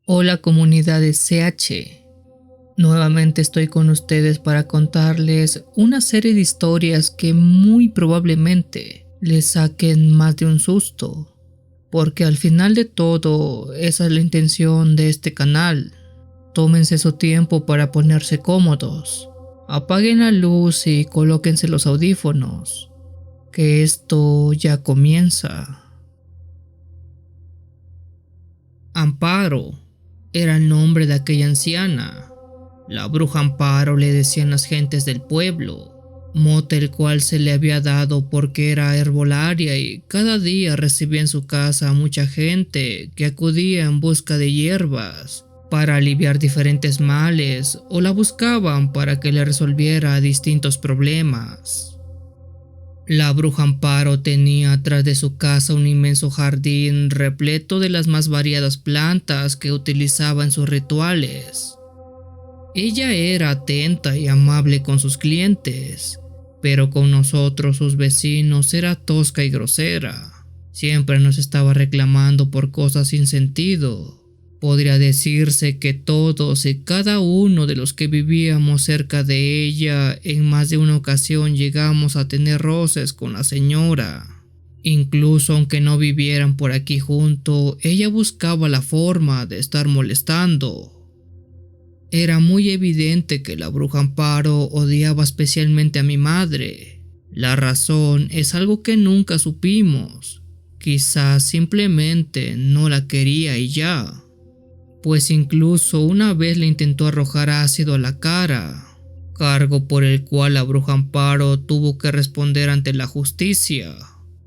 Hola comunidad de CH, nuevamente estoy con ustedes para contarles una serie de historias que muy probablemente les saquen más de un susto, porque al final de todo esa es la intención de este canal. Tómense su tiempo para ponerse cómodos, apaguen la luz y colóquense los audífonos, que esto ya comienza. Amparo era el nombre de aquella anciana. La bruja Amparo le decían las gentes del pueblo, mote el cual se le había dado porque era herbolaria y cada día recibía en su casa a mucha gente que acudía en busca de hierbas para aliviar diferentes males o la buscaban para que le resolviera distintos problemas. La bruja Amparo tenía atrás de su casa un inmenso jardín repleto de las más variadas plantas que utilizaba en sus rituales. Ella era atenta y amable con sus clientes, pero con nosotros, sus vecinos, era tosca y grosera. Siempre nos estaba reclamando por cosas sin sentido. Podría decirse que todos y cada uno de los que vivíamos cerca de ella en más de una ocasión llegamos a tener roces con la señora. Incluso aunque no vivieran por aquí junto, ella buscaba la forma de estar molestando. Era muy evidente que la bruja Amparo odiaba especialmente a mi madre. La razón es algo que nunca supimos. Quizás simplemente no la quería y ya. Pues incluso una vez le intentó arrojar ácido a la cara, cargo por el cual la bruja Amparo tuvo que responder ante la justicia,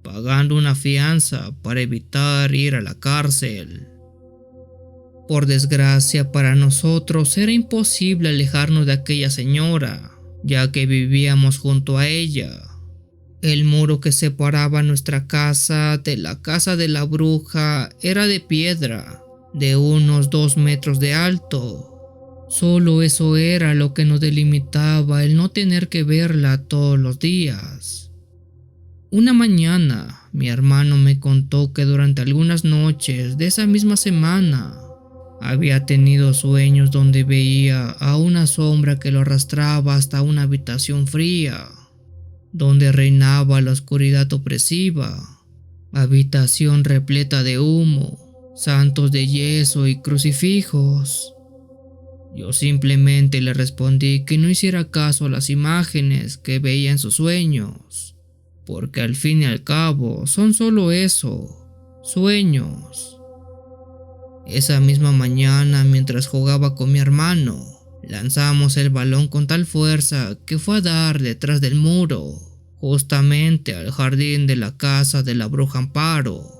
pagando una fianza para evitar ir a la cárcel. Por desgracia para nosotros era imposible alejarnos de aquella señora, ya que vivíamos junto a ella. El muro que separaba nuestra casa de la casa de la bruja era de piedra, de unos 2 metros de alto. Solo eso era lo que nos delimitaba el no tener que verla todos los días. Una mañana, mi hermano me contó que durante algunas noches de esa misma semana había tenido sueños donde veía a una sombra que lo arrastraba hasta una habitación fría, donde reinaba la oscuridad opresiva, habitación repleta de humo, santos de yeso y crucifijos. Yo simplemente le respondí que no hiciera caso a las imágenes que veía en sus sueños, porque al fin y al cabo son solo eso, sueños. Esa misma mañana, mientras jugaba con mi hermano, lanzamos el balón con tal fuerza que fue a dar detrás del muro, justamente al jardín de la casa de la bruja Amparo.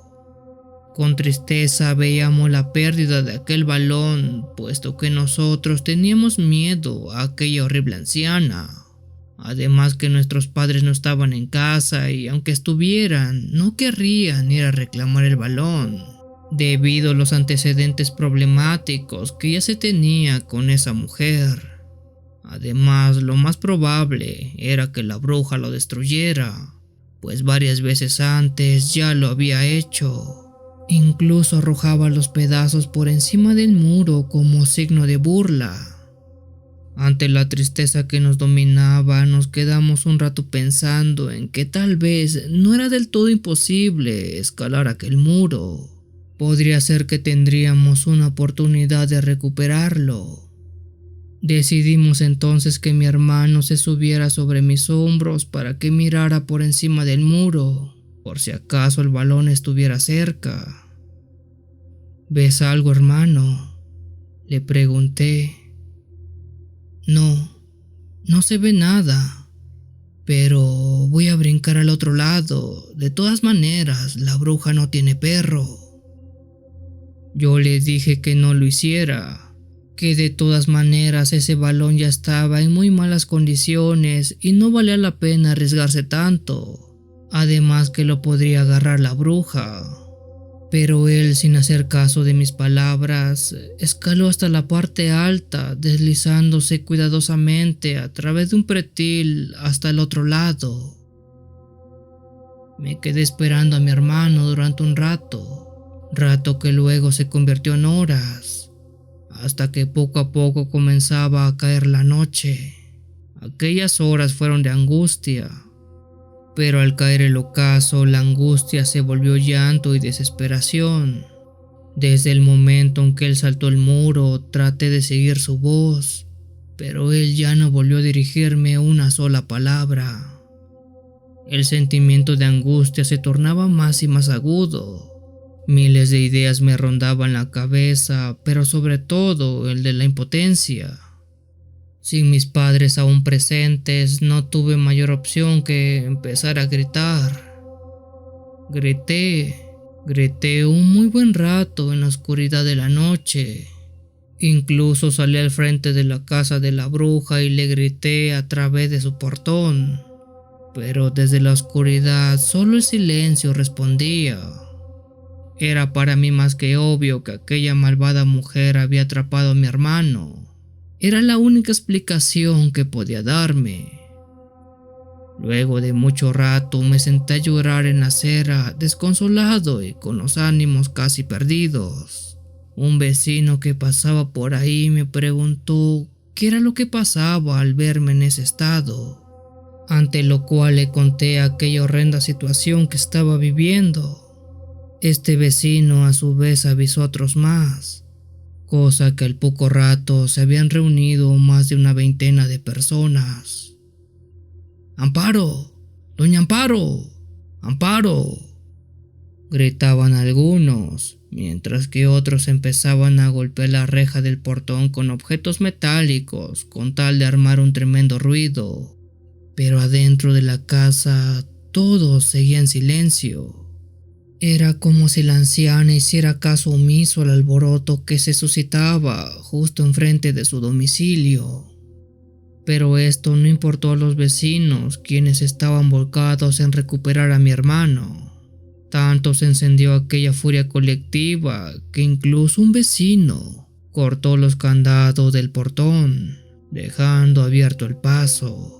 Con tristeza veíamos la pérdida de aquel balón, puesto que nosotros teníamos miedo a aquella horrible anciana. Además que nuestros padres no estaban en casa y aunque estuvieran, no querrían ir a reclamar el balón, debido a los antecedentes problemáticos que ya se tenía con esa mujer. Además, lo más probable era que la bruja lo destruyera, pues varias veces antes ya lo había hecho. Incluso arrojaba los pedazos por encima del muro como signo de burla. Ante la tristeza que nos dominaba, nos quedamos un rato pensando en que tal vez no era del todo imposible escalar aquel muro. Podría ser que tendríamos una oportunidad de recuperarlo. Decidimos entonces que mi hermano se subiera sobre mis hombros para que mirara por encima del muro, por si acaso el balón estuviera cerca. ¿Ves algo, hermano?, le pregunté. No, no se ve nada, pero voy a brincar al otro lado. De todas maneras, la bruja no tiene perro. Yo le dije que no lo hiciera, que de todas maneras ese balón ya estaba en muy malas condiciones y no valía la pena arriesgarse tanto, además que lo podría agarrar la bruja. Pero él, sin hacer caso de mis palabras, escaló hasta la parte alta, deslizándose cuidadosamente a través de un pretil hasta el otro lado. Me quedé esperando a mi hermano durante un rato que luego se convirtió en horas. hasta que poco a poco comenzaba a caer la noche. Aquellas horas fueron de angustia, pero al caer el ocaso, la angustia se volvió llanto y desesperación. Desde el momento en que él saltó el muro, traté de seguir su voz, pero él ya no volvió a dirigirme una sola palabra. El sentimiento de angustia se tornaba más y más agudo. Miles de ideas me rondaban la cabeza, pero sobre todo el de la impotencia. Sin mis padres aún presentes, no tuve mayor opción que empezar a gritar. Grité un muy buen rato en la oscuridad de la noche. Incluso salí al frente de la casa de la bruja y le grité a través de su portón. Pero desde la oscuridad solo el silencio respondía. Era para mí más que obvio que aquella malvada mujer había atrapado a mi hermano. Era la única explicación que podía darme. Luego de mucho rato me senté a llorar en la acera, desconsolado y con los ánimos casi perdidos. Un vecino que pasaba por ahí me preguntó qué era lo que pasaba al verme en ese estado, ante lo cual le conté aquella horrenda situación que estaba viviendo. Este vecino a su vez avisó a otros más, cosa que al poco rato se habían reunido más de una veintena de personas. ¡Amparo! ¡Doña Amparo! ¡Amparo!, gritaban algunos, mientras que otros empezaban a golpear la reja del portón con objetos metálicos con tal de armar un tremendo ruido. Pero adentro de la casa todo seguía en silencio. Era como si la anciana hiciera caso omiso al alboroto que se suscitaba justo enfrente de su domicilio. Pero esto no importó a los vecinos, quienes estaban volcados en recuperar a mi hermano. Tanto se encendió aquella furia colectiva que incluso un vecino cortó los candados del portón, dejando abierto el paso.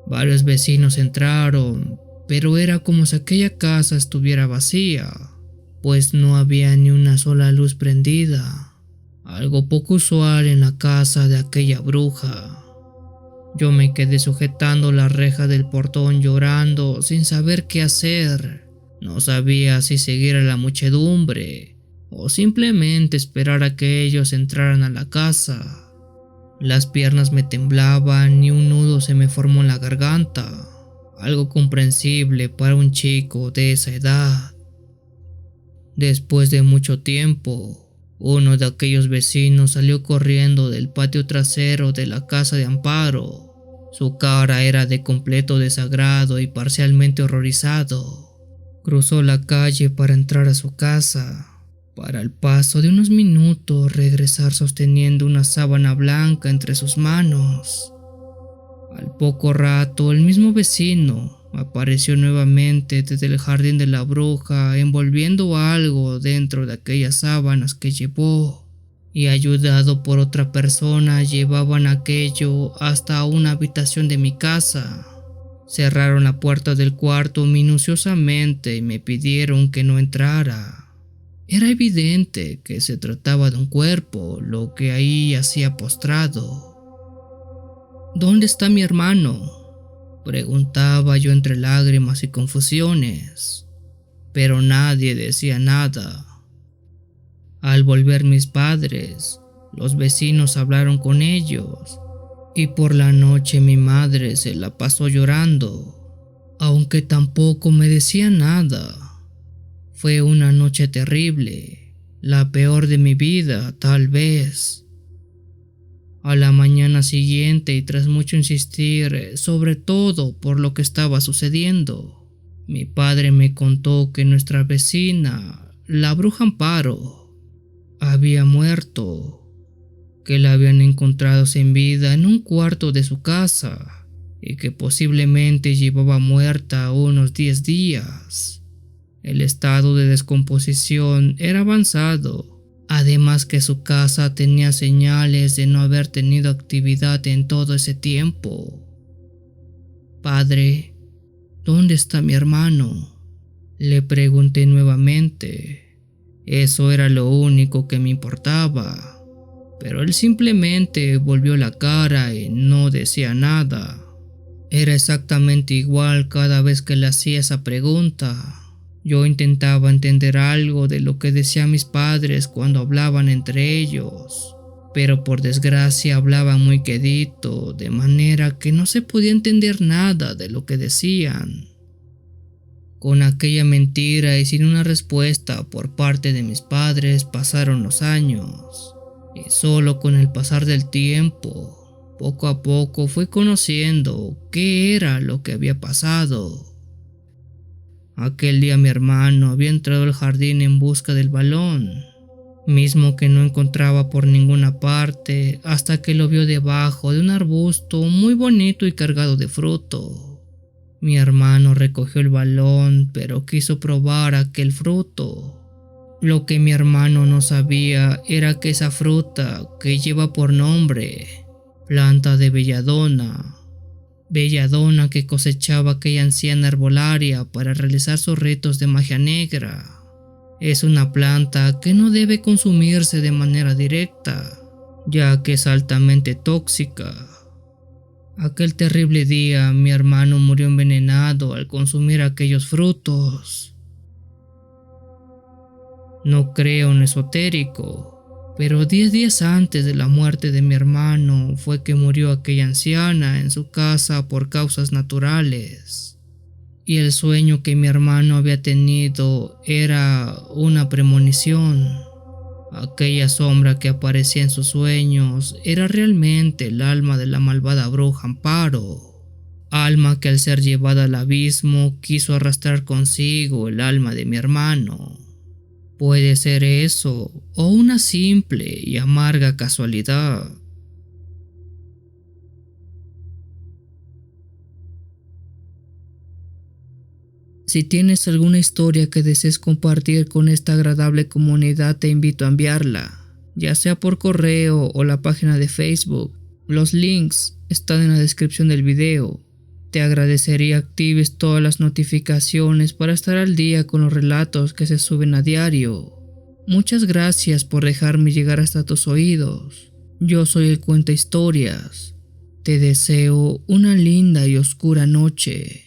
Varios vecinos entraron, pero era como si aquella casa estuviera vacía, pues no había ni una sola luz prendida, algo poco usual en la casa de aquella bruja. Yo me quedé sujetando la reja del portón llorando sin saber qué hacer. No sabía si seguir a la muchedumbre o simplemente esperar a que ellos entraran a la casa. Las piernas me temblaban y un nudo se me formó en la garganta, algo comprensible para un chico de esa edad. Después de mucho tiempo, uno de aquellos vecinos salió corriendo del patio trasero de la casa de Amparo. Su cara era de completo desagrado y parcialmente horrorizado. Cruzó la calle para entrar a su casa, para al paso de unos minutos regresar sosteniendo una sábana blanca entre sus manos. Al poco rato, el mismo vecino apareció nuevamente desde el jardín de la bruja, envolviendo algo dentro de aquellas sábanas que llevó, y ayudado por otra persona llevaban aquello hasta una habitación de mi casa. Cerraron la puerta del cuarto minuciosamente y me pidieron que no entrara. Era evidente que se trataba de un cuerpo, lo que ahí yacía postrado. ¿Dónde está mi hermano?, preguntaba yo entre lágrimas y confusiones, pero nadie decía nada. Al volver mis padres, los vecinos hablaron con ellos, y por la noche mi madre se la pasó llorando, aunque tampoco me decía nada. Fue una noche terrible, la peor de mi vida, tal vez. A la mañana siguiente, y tras mucho insistir, sobre todo por lo que estaba sucediendo, mi padre me contó que nuestra vecina, la bruja Amparo, había muerto, que la habían encontrado sin vida en un cuarto de su casa y que posiblemente llevaba muerta unos 10 días. El estado de descomposición era avanzado, además que su casa tenía señales de no haber tenido actividad en todo ese tiempo. Padre, ¿dónde está mi hermano?, le pregunté nuevamente. Eso era lo único que me importaba. pero él simplemente volvió la cara y no decía nada. Era exactamente igual cada vez que le hacía esa pregunta. Yo intentaba entender algo de lo que decían mis padres cuando hablaban entre ellos, pero por desgracia hablaban muy quedito, de manera que no se podía entender nada de lo que decían. Con aquella mentira y sin una respuesta por parte de mis padres pasaron los años, y solo con el pasar del tiempo, poco a poco fui conociendo qué era lo que había pasado. Aquel día mi hermano había entrado al jardín en busca del balón, mismo que no encontraba por ninguna parte hasta que lo vio debajo de un arbusto muy bonito y cargado de fruto. Mi hermano recogió el balón, pero quiso probar aquel fruto. Lo que mi hermano no sabía era que esa fruta, que lleva por nombre planta de belladona, que cosechaba aquella anciana herbolaria para realizar sus ritos de magia negra, es una planta que no debe consumirse de manera directa, ya que es altamente tóxica. Aquel terrible día mi hermano murió envenenado al consumir aquellos frutos. No creo en esotérico, pero 10 días antes de la muerte de mi hermano fue que murió aquella anciana en su casa por causas naturales. Y el sueño que mi hermano había tenido era una premonición. Aquella sombra que aparecía en sus sueños era realmente el alma de la malvada bruja Amparo, alma que al ser llevada al abismo quiso arrastrar consigo el alma de mi hermano. Puede ser eso o una simple y amarga casualidad. Si tienes alguna historia que desees compartir con esta agradable comunidad, te invito a enviarla, ya sea por correo o la página de Facebook. Los links están en la descripción del video. Te agradecería actives todas las notificaciones para estar al día con los relatos que se suben a diario. Muchas gracias por dejarme llegar hasta tus oídos. Yo soy el Cuenta Historias. Te deseo una linda y oscura noche.